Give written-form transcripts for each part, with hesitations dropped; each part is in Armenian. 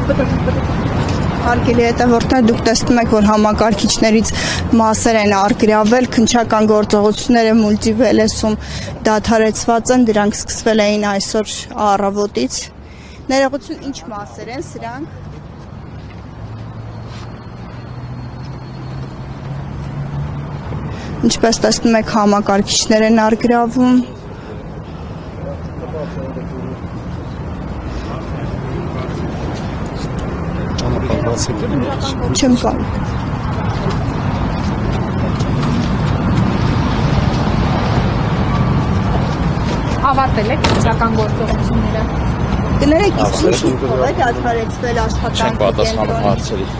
Հարգելի հետևորդներ, դուք տեսնում եք, որ համակարգիչներից մասեր են առգրավել, քննչական գործողությունները մուլտիվելեսում դադարեցված են, դրանք սկսվել էին այսօր առավոտից։ Ներողություն, ինչ մասեր են սրանք։ Ինչպես տեսնում եք, համակարգիչներ են առգրավում։ Չեմ կարող։ Ավարտել եք քննչական գործողությունները։ Կներեք, իսկ ինչ է դադարեցվել աշխատանքի Չեմ պատասխանում հարցերի։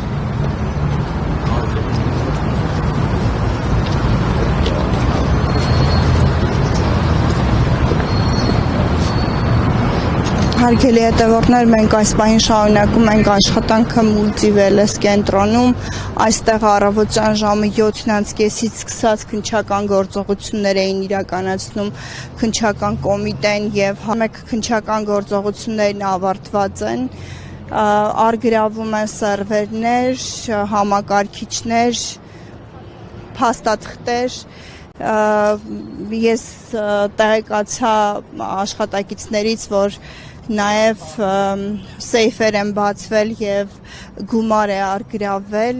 Հարգելի հետևորդներ, մենք այս պահին շարունակում ենք աշխատանքը մուլտիվելես կենտրոնում, այստեղ առավոտյան ժամը 7:30-ից սկսած քննչական գործողություններ էին իրականացնում քննչական կոմիտեն եւ մեկ քննչական գործողություններն ավարտված են, առգրավում են սերվերներ, համակարգիչներ, փաստաթղթեր, ես տեղեկացա աշխատակիցներից, որ նաև սեյֆեր են բացվել եւ գումար է առգրավել։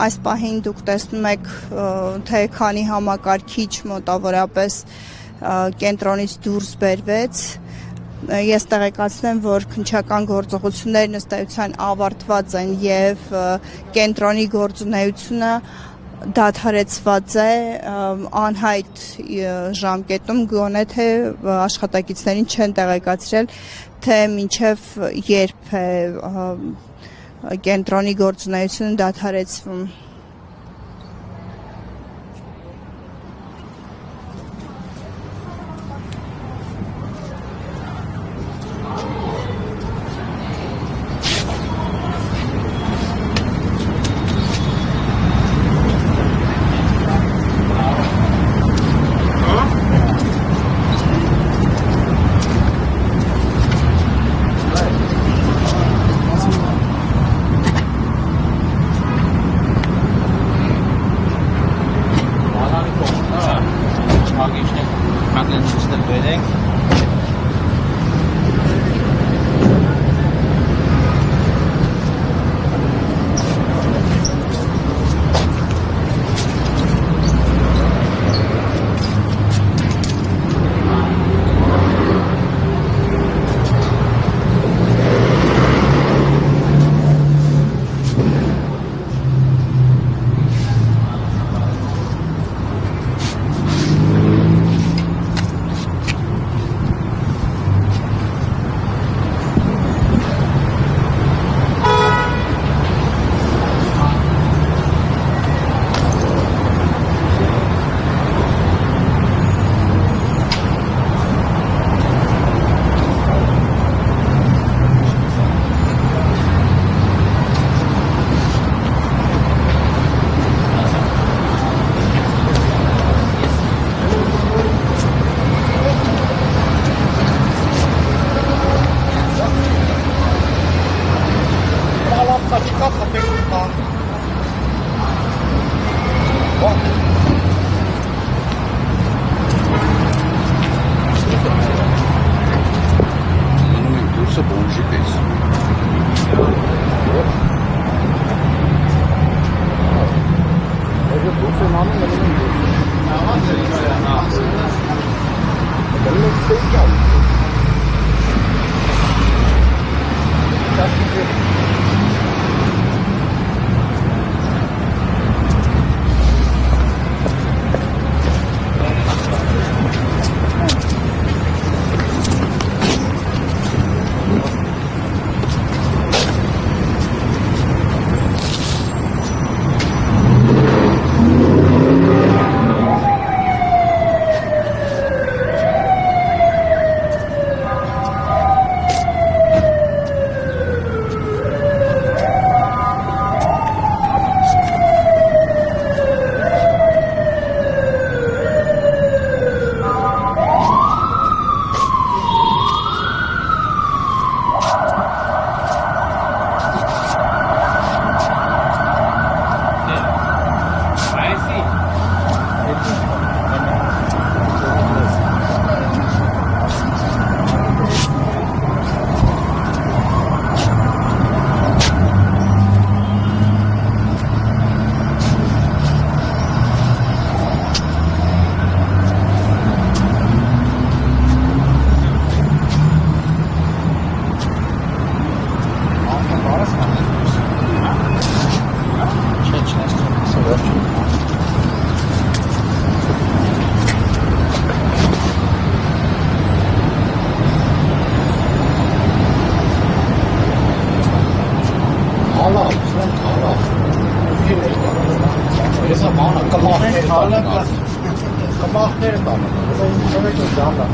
Այս պահին դուք տեսնում եք, թե քանի համակարգիչ մոտավորապես կենտրոնից դուրս բերվեց։ Ես տեղեկացնեմ, որ քննչական գործողություններն ըստ էության ավարտված են եւ կենտրոնի գործունեությունը դադարեցված է անհայտ ժամկետում, գոնե թե աշխատակիցներին չեն տեղեկացրել, թե մինչև երբ է կենտրոնի գործունեությունը դադարեցվում։ Կմախները տանը, շվեք ու ժամը։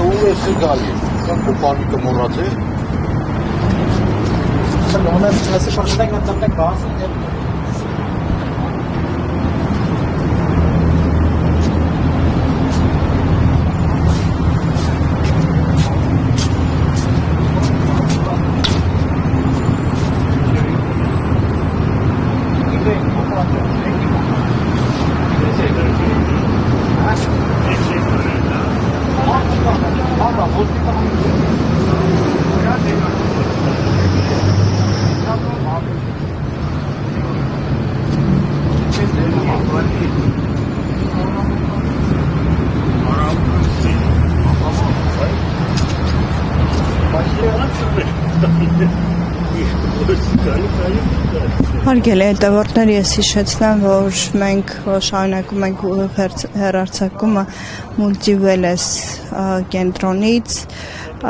Ու ես գալի, կոպանիկը մորած է։ Լոնը ասի պարտակ նատամտակ բաս է։ Հարգելի հետևորդներ, ես հիշեցնեմ, որ մենք շարունակում ենք հեռարձակումը Multiwellness կենտրոնից,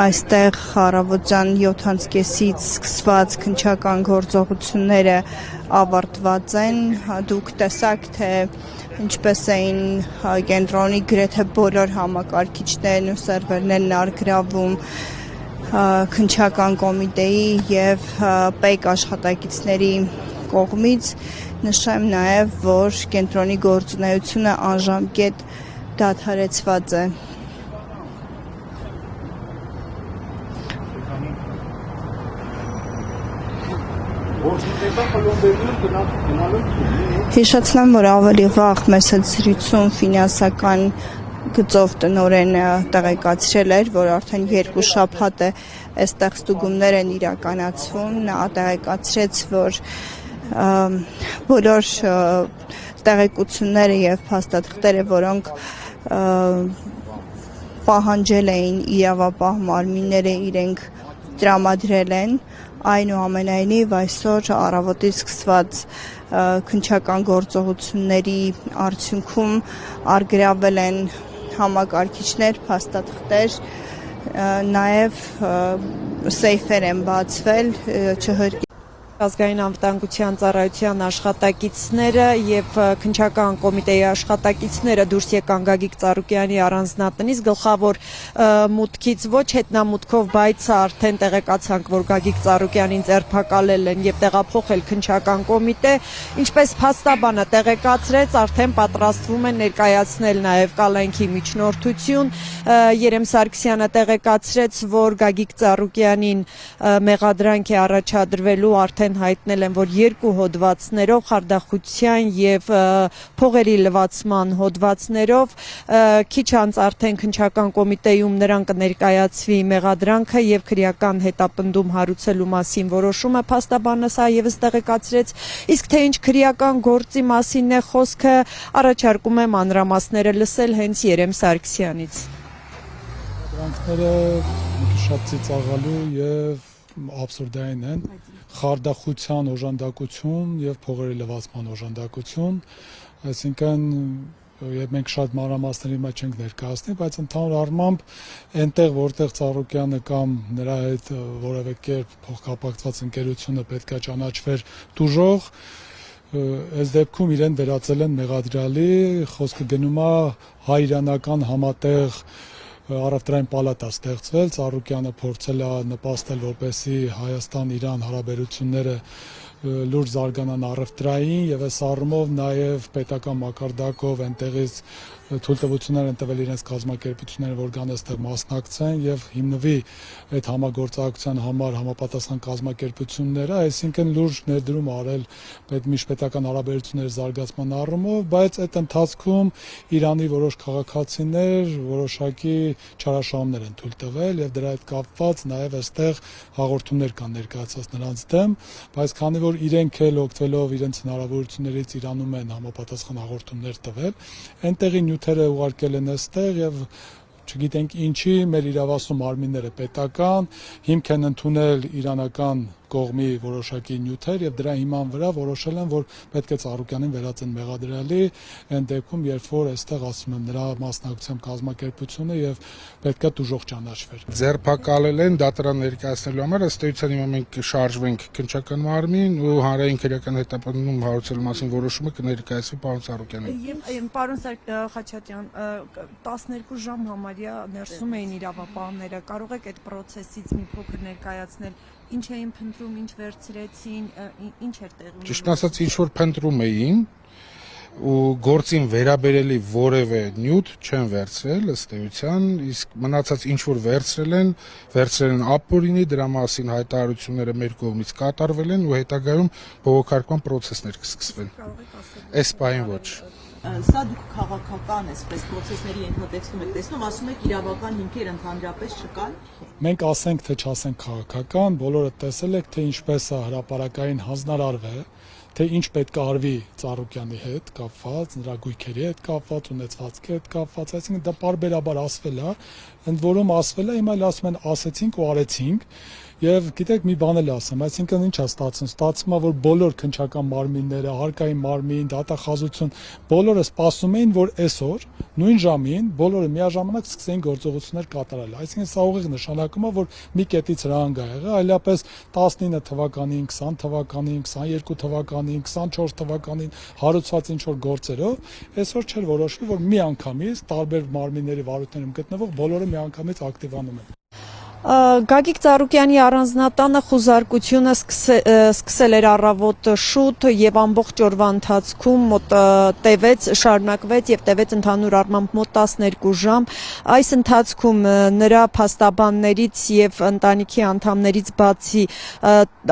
այստեղ առավոտյան 7:30-ից սկսված քննչական գործողությունները ավարտված են, դուք տեսաք, թե ինչպես էին կենտրոնի գրեթե բոլոր համակարգիչներն ու սերվերներն ներգրավում քննչական կոմիտեի եւ ՊԵԿ աշխատակիցների կողմից, նշեմ նաեւ, որ կենտրոնի գործունեությունը անժամկետ դադարեցված է։ Հիշեցնեմ, որ ավելի վաղ մեծ զրույցում ֆինանսական գծով տնօրենը տեղեկացրել էր, որ արդեն 2 շաբաթ է այստեղ ստուգումներ են իրականացվում, նա տեղեկացրեց, որ բոլոր տեղեկությունները եւ փաստաթղթերը, որոնք պահանջել էին իրավապահ մարմինները, իրենք տրամադրել են, այնուամենայնիվ այսօր առավոտից սկսված քննչական գործողությունների արդյունքում առգրավել են համակարգիչներ, փաստաթղթեր, նաև սեյֆեր են բացվել, Ազգային անվտանգության ծառայության աշխատակիցները եւ քննչական կոմիտեի աշխատակիցները դուրս եկան Գագիկ Ծառուկյանի առանձնատնից, գլխավոր մուտքից ոչ հետնամուտքով, բայց արդեն տեղեկացանք, որ Գագիկ Ծառուկյանին ձերբակալել են եւ տեղափոխել քննչական կոմիտե, ինչպես փաստաբանը տեղեկացրեց, արդեն պատրաստվում են ներկայացնել նաեւ կալանքի միջնորդություն։ Երեմ Սարգսյանը տեղեկացրեց, որ Գագիկ Ծառուկյանին մեղադրանք է առաջադրվելու արդեն հայտնել են, որ 2 հոդվածներով խարդախության եւ փողերի լվացման հոդվածներով քիչ անց արդեն քննչական կոմիտեում նրան կներկայացվի մեղադրանքը եւ քրեական հետապնդում հարուցելու մասին որոշումը փաստաբանը սա եւս տեղեկացրեց, իսկ թե ինչ քրեական գործի մասին է խոսքը, առաջարկում եմ մանրամասները լսել հենց Երեմ Սարգսյանից։ Դրանքները շատ ծիծաղալու եւ абսուրդային են, խարդախության օժանդակություն եւ փողերի լվացման օժանդակություն, այսինքն եւ մենք շատ մանրամասների մեջ չենք ներկայացնի, բայց ընդհանուր առմամբ այնտեղ որտեղ Ծառուկյանը կամ նրա հետ որևէ կերպ փոխկապակցված ընկերությունը պետքա ճանաչվեր տուժող, այս դեպքում իրեն վերածել են մեղադրյալի, խոսքը գնում է հայ-իրանական համատեղ առևտրային պալատա ստեղծվել, Ծառուկյանը փորձել է նպաստել, որպեսզի Հայաստան-Իրան հարաբերությունները լուրջ զարգանան առևտրային եւ այս առումով նաեւ պետական մակարդակով այնտեղից թույլտվություններ են տվել իրենց կազմակերպությունները, որ գան այստեղ մասնակցեն եւ հիմնվի այդ համագործակցության համար համապատասխան կազմակերպությունները, այսինքն լուրջ ներդրում արել միջպետական հարաբերությունների զարգացման առումով, բայց այդ ընթացքում Իրանի որոշ քաղաքացիներ որոշակի չարաշահումներ են թույլ տվել եւ դրա հետ կապված նաեւ այստեղ հաղորդումներ կան ներկայացած նրանց դեմ, բայց քանի որ իրենք էլ օգտվելով իրենց հնարավորություններից Իրանում են համապատասխան հաղորդումներ տվել, այնտեղի նյութերը ուղարկել են այստեղ եւ չգիտենք ինչի մեր իրավասու մարմինները պետական հիմք են ընդունել իրանական կողմի որոշակի նյութեր եւ դրա հիման վրա որոշել են, որ պետք է Ծառուկյանին վերածեն մեղադրյալի, այն դեպքում, երբ որ այստեղ ասում են նրա մասնակցությամբ կազմակերպությունը եւ պետք է դժոխք ճանաչվեր։ Ձերբակալել են դատարան ներկայացնելու համար, ըստ էության հիմա մենք շարժվենք քննչական մարմին ու հանրային քրեական հետապնդում հարուցելու մասին որոշումը կներկայացվի պարոն Ծառուկյանին։ Եվ պարոն Խաչատյան, 12 ժամ համարյա ներսում էին իրավապահները, կարող եք այդ process-ից մի փոքր ներկայացնել, ինչ էին փնտրում, ինչ վերցրեցին, ինչ էր տեղի ունենում։ Ճիշտ ասած, ինչ որ փնտրում էին ու գործին վերաբերելի որևէ նյութ չեն վերցրել ըստ էության, իսկ մնացած ինչ որ վերցրել են ապօրինի, դրա մասին հայտարարությունները մեր կողմից կատարվել են ու հետագայում բողոքարկման process-ներ կսկսվեն։ Այս պահին ոչ։ Սա դուք քաղաքական այսպես process-ների ենթատեքստում եք տեսնում, ասում եք իրավական հիմքեր ընդհանրապես չկան։ Մենք ասենք թե չասենք քաղաքական, բոլորը տեսել եք թե ինչպես է հրապարակային հանձնարարվել, թե ինչ պետք է արվի Ծառուկյանի հետ կապված, նրա գույքերի հետ կապված, ունեցվածքի հետ կապված, այսինքն դա պարբերաբար ասվել է, ընդ որում ասվել է, հիմա էլ ասում են ասեցինք ու արեցինք, եւ գիտեք մի բան էլ ասեմ, այսինքն ինչ է ստացվում է, որ բոլոր քննչական մարմինները, հարկային մարմին, դատախազություն, բոլորը սպասում էին, որ այսօր նույն ժամին բոլորը միաժամանակ սկսեին գործողություններ կատարել։ Այսինքն սա ուղիղ նշանակում է, որ մի կետից հրահանգ է եղել, այլապես 19 թվականին, 20 թվականին, 22 թվականին, 24 թվականին հարուցված ինչ որ գործերով, այսօր չէր որոշվի, որ մի անգամից տարբեր մարմինների վարույթներում գտնվող բոլորը մի անգամից ակտիվանում են։ Գագիկ Ծառուկյանի առանձնատանը խուզարկությունը սկսել էր առավոտ շուտ եւ ամբողջ օրվա ընթացքում մոտ շարունակվեց եւ տևեց ընդհանուր առմամբ մոտ 12 ժամ։ Այս ընթացքում նրա փաստաբաններից եւ ընտանիքի անդամներից բացի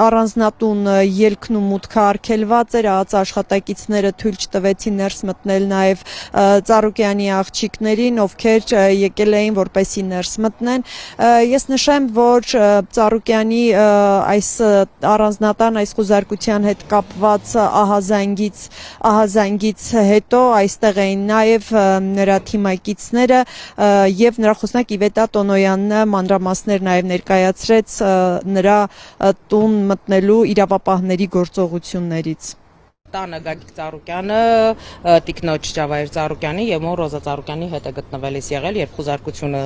առանձնատուն ելքն ու մուտքը արգելված էր, ԱԱԾ աշխատակիցները թույլ չտվեցին ներս մտնել նաեւ Ծառուկյանի աղջիկներին, ովքեր եկել էին որպեսի ներս մտնեն։ Ես նշեմ, որ Ծառուկյանի այս առանձնատան այս խուզարկության հետ կապված ահազանգից հետո այստեղ էին նաև նրա թիմակիցները եւ նրա խոսնակ Իվետա Տոնոյանն մանրամասներ նաև ներկայացրեց նրա տուն մտնելու իրավապահների գործողություններից։ Տանը Գագիկ Ծառուկյանը, տիկնոջ Ջավայր Ծառուկյանի եւ մոր Ռոզա Ծառուկյանի հետ է գտնվելիս եղել, երբ խուզարկությունը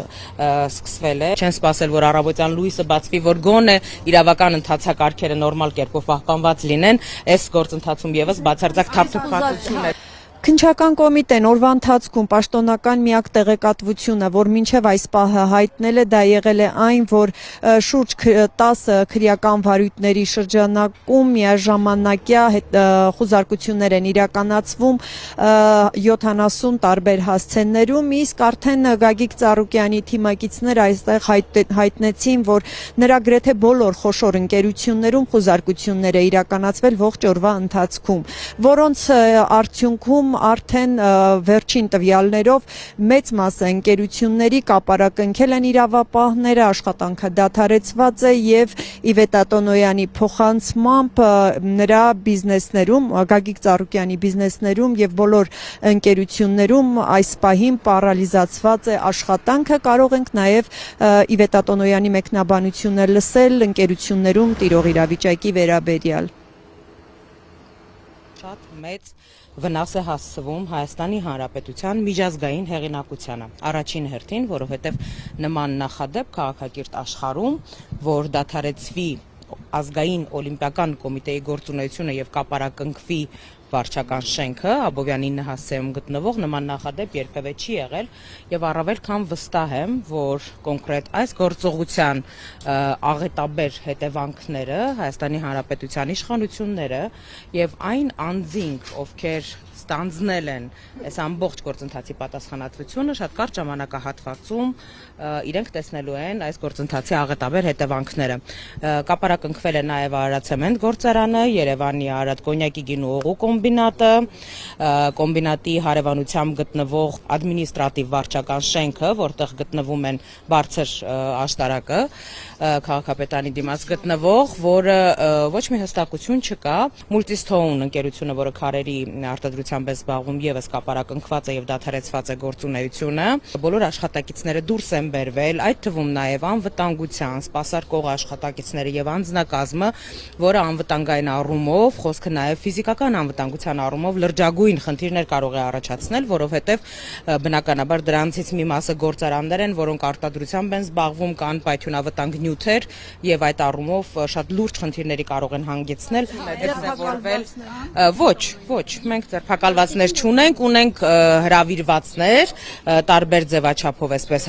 սկսվել է։ Չեն սպասել, որ առավոտյան լույսը բացվի, որ գոնե իրավական ընթացակարգերը նորմալ կերպով պահպանված լինեն։ Այս գործընթացում եւս բացարձակ թափթփվածություն է։ Քննչական կոմիտեն օրվա ընթացքում պաշտոնական միակ տեղեկատվությունը, որ մինչև այս պահը հայտնել է, դա եղել է այն, որ շուրջ 10 քրեական վարույթների շրջանակում միաժամանակյա խուզարկություններ են իրականացվում 70 տարբեր հասցեներում, իսկ արդեն Գագիկ Ծառուկյանի թիմակիցները այստեղ հայտնեցին, որ նրա գրեթե բոլոր խոշոր ընկերություններում խուզարկություններ է իրականացվել ողջ օրվա ընթացքում, որոնց արդյունքում արդեն վերջին տվյալներով մեծ մասը ընկերությունների կապարակնքել են իրավապահները, աշխատանքը դադարեցված է եւ Իվետա Տոնոյանի փոխանցմամբ նրա բիզնեսներում, Գագիկ Ծառուկյանի բիզնեսներում եւ բոլոր ընկերություններում այս պահին պարալիզացված է աշխատանքը։ Կարող ենք նաեւ Իվետա Տոնոյանի մեկնաբանությունը լսել ընկերություններում տիրող իրավիճակի վերաբերյալ։ Շատ մեծ վնաս է հասցվում Հայաստանի Հանրապետության միջազգային հեղինակությանը։ Առաջին հերթին, որովհետև նման նախադեպ քաղաքակիրթ աշխարհում, որ դադարեցվի ազգային օլիմպիական կոմիտեի գործունեությունը եւ կապարակնքվի վարչական շենքը, Աբովյանի 9 հասցեում գտնվող նման նախադեպ երբևէ չի եղել եւ առավել քան վստահ եմ, որ կոնկրետ այս գործողության աղետաբեր հետևանքները Հայաստանի Հանրապետության իշխանությունները եւ այն անձինք, ովքեր ստանձնել են այս ամբողջ գործընթացի պատասխանատվությունը, շատ կարճ ժամանակահատվածում իրենք տեսնելու են այս գործընթացի աղետաբեր հետևանքները։ Կապարակնքվել է նաև Արարատցեմենտ գործարանը, Երևանի Արարատ կոնյակի գինու օղու կոմբինատը, կոմբինատի հարևանությամբ գտնվող ադմինիստրատիվ վարչական շենքը, որտեղ գտնվում են բարձր աշտարակը, քաղաքապետարանի դիմաց գտնվող, որը ոչ մի հստակություն չկա։ Multistone ընկերությունը, որը քարերի արտադրությամբ է զբաղվում, եւս կապարակնքված է եւ դադարեցված է գործունեությունը։ Բոլոր աշխատակիցները դուրս են բերվել, այդ թվում նաեւ անվտանգության, սպասարկող աշխատակիցները եւ անձնակազմը, որը անվտանգային առումով, խոսքը նաեւ ֆիզիկական անվտանգության առումով լրջագույն խնդիրներ կարող է առաջացնել, որովհետեւ բնականաբար դրանցից մի մասը գործարաններ են, որոնք արտադրությամբ են զբաղվում, կան պայթյունավտանգ նյութեր եւ այդ առումով շատ լուրջ խնդիրների կարող են հանգեցնել։ Ոչ, մենք ձերբակալվածներ չունենք, ունենք հրավիրվածներ, տարբեր ձևաչափով այսպես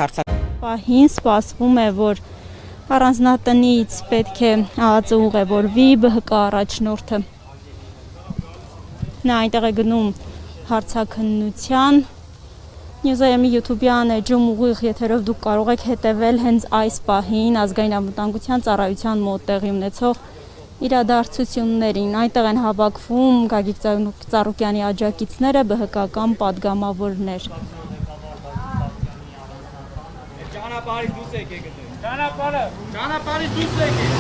Պահին սպասվում է, որ առանձնատնից պետք է ԱԱԾ ուղևորվի ԲՀԿ առաջնորդը։ Նա այնտեղ է գնում հարցաքննության։ Նյուզայեմի YouTube-յան էջում ուղիղ եթերով դուք կարող եք հետևել հենց այս պահին ազգային անվտանգության ծառայության մոտ տեղի ունեցող իրադարձություններին։ Այնտեղ են հավաքվում Գագիկ Ծառուկյանի աջակիցները, ԲՀԿ-ական պատգամավորներ։ Ճանապարհից դուրս եկեք։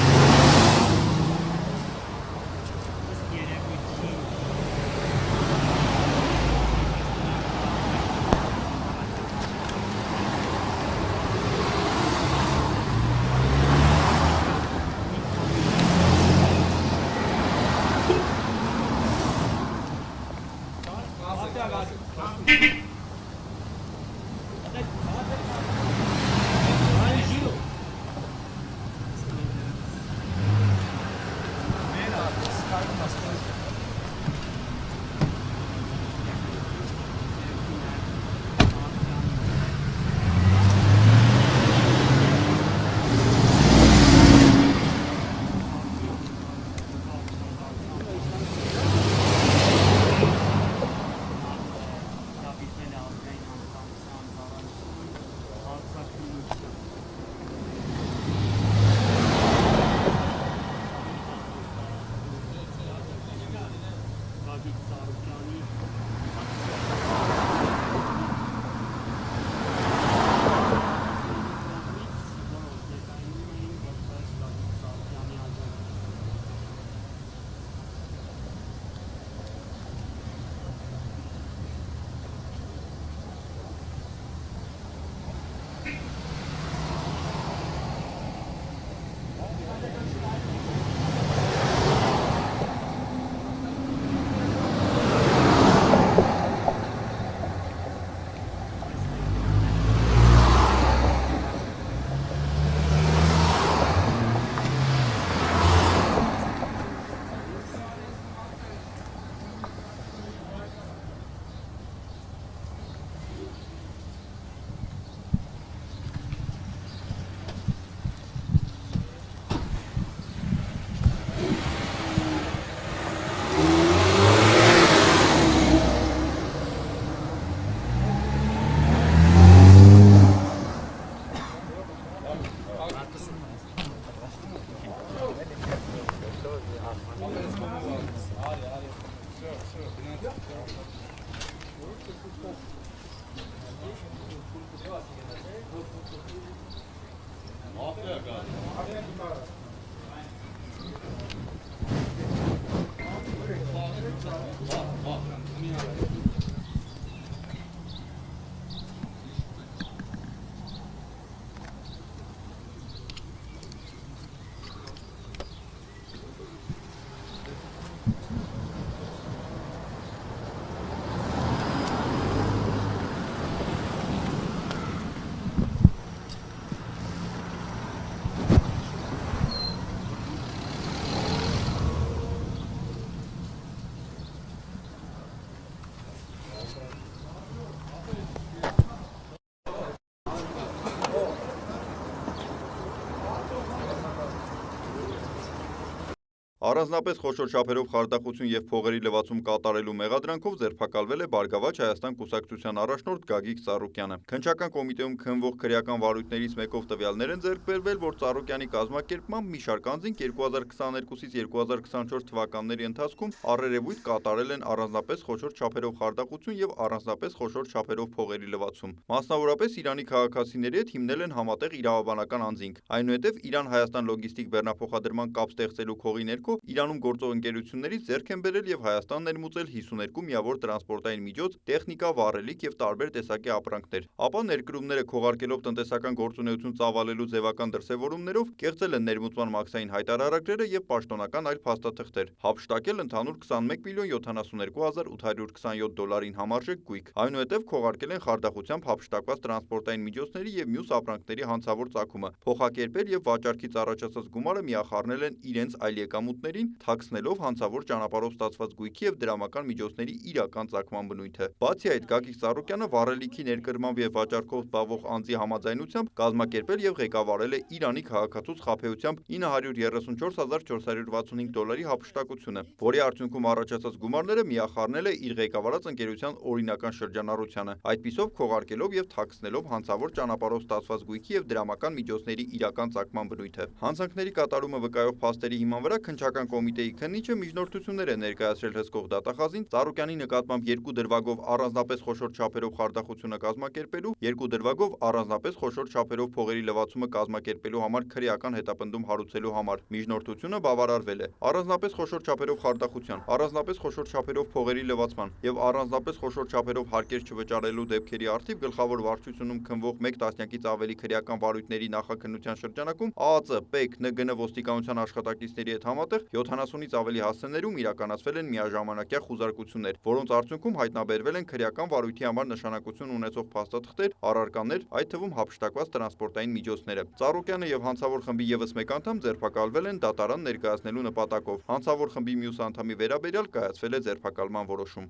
Առանձնապես խոշոր չափերով խարդախություն եւ փողերի լվացում կատարելու մեղադրանքով ձերբակալվել է Բարգավաճ Հայաստան կուսակցության առաջնորդ Գագիկ Ծառուկյանը։ Քննչական կոմիտեում քննվող քրեական վարույթներից մեկով տվյալներ են ձեռք բերվել, որ Ծառուկյանի կազմակերպմամբ մի շարք անձինք 2022-ից 2024 թվականների ընթացքում առերևույթ կատարել են առանձնապես խոշոր չափերով խարդախություն եւ առանձնապես խոշոր չափերով փողերի լվացում։ Մասնավորապես Իրանի քաղաքացիների հետ հիմնել են համատեղ իրավաբանական անձինք։ Այնուհետև Իրան-Հայաստան լոգիստիկ բեռնափոխադրման կապ ստեղծելու քողի ներքո Իրանում գործող ընկերություններից ձեռք են բերել եւ Հայաստան ներմուծել 52 միավոր տրանսպորտային միջոց, տեխնիկա, վառելիք եւ տարբեր տեսակի ապրանքներ։ Ապա ներկրումները քողարկելով տնտեսական գործունեություն ծավալելու ձևական դրսևորումներով կեղծել են ներմուծման մաքսային հայտարարագրերը եւ պաշտոնական այլ փաստաթղթեր, հափշտակել ընդհանուր 21.072.827 համարժեք գույք։ Այնուհետև քողարկել են խարդախությամբ հափշտակված տրանսպորտային միջոցների եւ մյուս ապրանքների հանցավոր ծագումը, փոխակերպել եւ վաճառքից առաջացած գումարը միախառնել են իրենց այլ եկամուտներին, թաքցնելով հանցավոր ճանապարհով ստացված գույքի եւ դրամական միջոցների իրական ծագման բնույթը։ Բացի այդ, Գագիկ Ծառուկյանը վառելիքի ներկրմամբ եւ վաճառքով զբաղվող անձի համաձայնությամբ կազմակերպել եւ ղեկավարել է Իրանի քաղաքացուց խաբեությամբ $934.465 հափշտակությունը, որի արդյունքում առաջացած գումարները միախառնել է իր ղեկավարած ընկերության օրինական շրջանառությանը, այդպիսով քողարկելով եւ թաքցնելով հանցավոր ճանապարհով ստացված գույքի եւ դրամական միջոցների իրական ծագման բնույթը։ Հանցանքների կատարումը վկայող փաստերի հիման վրա քննչական կոմիտեի քննիչը միջնորդություններ է ներկայացրել հսկող դատախազին Ծառուկյանի նկատմամբ 2 դրվագով առանձնապես խոշոր չափերով խարդախությունը կազմակերպելու, 2 դրվագով առանձնապես խոշոր չափերով փողերի լվացումը կազմակերպելու համար քրեական հետապնդում հարուցելու համար։ Միջնորդությունը բավարարվել է առանձնապես խոշոր չափերով խարդախության, առանձնապես խոշոր չափերով փողերի լվացման եւ առանձնապես խոշոր չափերով հարկեր չվճարելու դեպքերի առթիվ գլխավոր վարչությունում քննվող 1 տասնյակից ավելի քրեական վարույթների նախաքննության շրջանակում ԱԱԾ, ՊԵԿ, ՆԳՆ ոստիկանության աշխատակիցների հետ համատեղ 70-ից ավելի հասցեներում իրականացվել են միաժամանակյա խուզարկություններ, որոնց արդյունքում հայտնաբերվել են քրեական վարույթի համար նշանակություն ունեցող փաստաթղթեր, առարկաներ, այդ թվում հափշտակված տրանսպորտային միջոցները։ Ծառուկյանը եւ հանցավոր խմբի եւս մեկ անդամ ձերբակալվել են դատարան ներկայացնելու նպատակով։ Հանցավոր խմբի մյուս անդամի վերաբերյալ կայացվել է ձերբակալման որոշում։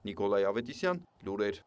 Նիկոլայ Ավետիսյան, լուրեր։